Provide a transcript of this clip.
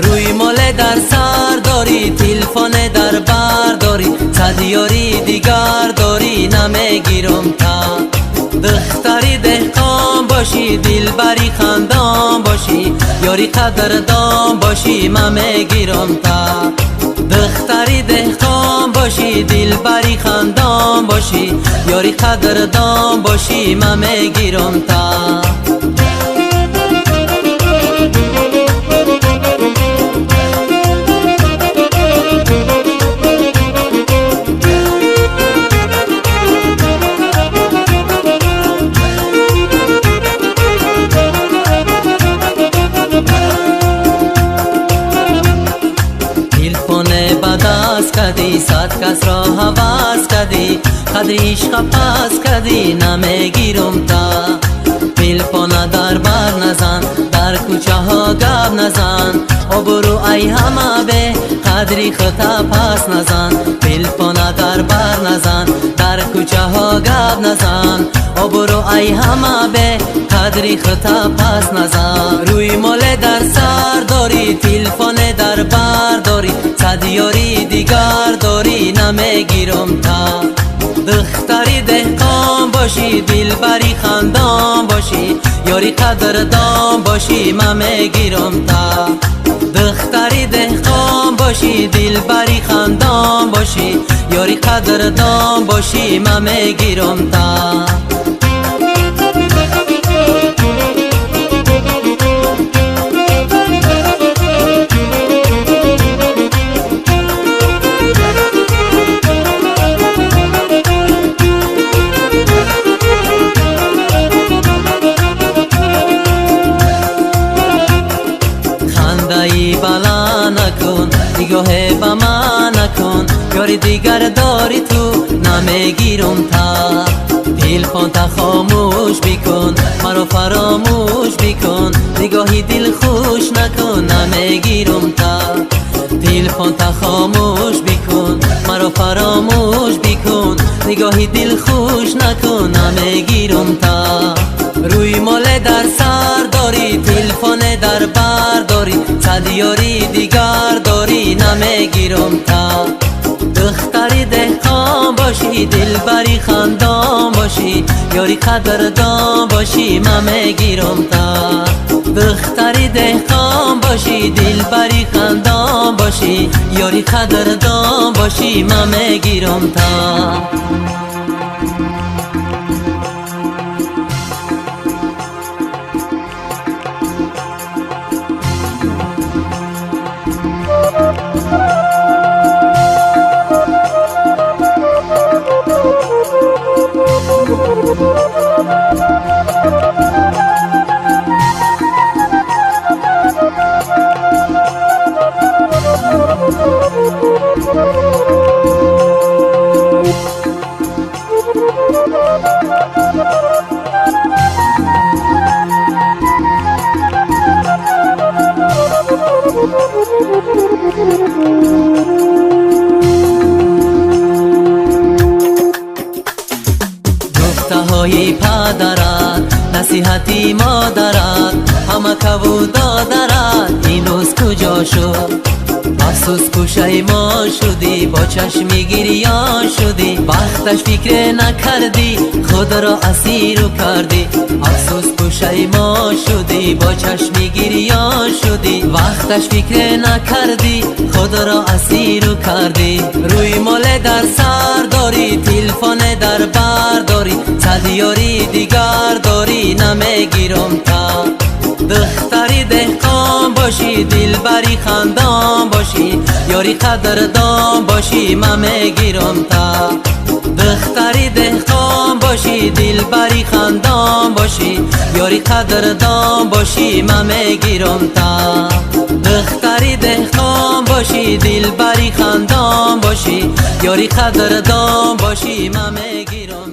روی ماله در سر داری، تلفن در بر داری، صد یاری دیگر داری نمیگیرم تا. دختری دهقان باشی، دلبری خندان باشی، یاری قدردان باشی من میگیرم تا. دختری دهقان باشی، دلبری خندان باشی، یاری قدردان باشی من میگیرم تا. کدی صد کس را حواس کدی، قدر عشق پس کدی نمیگیرم تا. تلفن در بر نزن، در کوچه ها گپ نزن، آبرو ای همه به قدری خطا پس نزن. تلفن در بر نزن، در کوچه ها گپ نزن، آبرو ای همه به قدری خطا پس نزن. روی ماله در سر داری، تلفن در بر داری، صد یاری دیگر داری نمیگیرم تا. دختری دهقان باشی، دلبری خندان باشی، یاری قدردان باشی من میگیرم تا. دختری دهقان باشی، دلبری خندان باشی، یاری قدردان باشی من میگیرم تا. بلا نکن، نگاه با من نکن، یاری دیگر داری تو نمیگیرم تا. تلفن تا خاموش بکن، مرا فراموش بکن، نگاهی دل خوش نکن نمیگیرم تا. تلفن تا خاموش بکن، مرا فراموش بکن، نگاهی دل خوش نکن نمیگیرم تا. روی ماله در سر داری، تلفن در بر داری، صد یاری دیگر داری نمیگیرم تا. دختری دهقان باشی، دلبری خندان باشی، یاری قدردان باشی من میگیرم تا. دختری دهقان باشی، دلبری خندان باشی، یاری قدردان باشی من میگیرم تا. گفته‌های پدرت، نصیحتی مادرت، همه کبود دادرت این روز کجا شد؟ افسوس پشیمان شدی، با چشم گریان شدی، وقتش فکر نکردی خود را اسیر کردی. افسوس پشیمان شدی، با چشم گریان شدی، وقتش فکر نکردی خود را اسیر کردی. روی ماله در سر داری، تلفن در بر داری، صد یاری دیگر داری نمیگیرم تا. دختری دهقان باشی، دلبری خندان باشی، یاری قدردان باشی من میگیرم تا. دختری دهقان باشی، دلبری خندان باشی، یاری قدردان باشی من میگیرم تا. دختری دهقان باشی، دلبری خندان باشی، یاری قدردان باشی من میگیرم.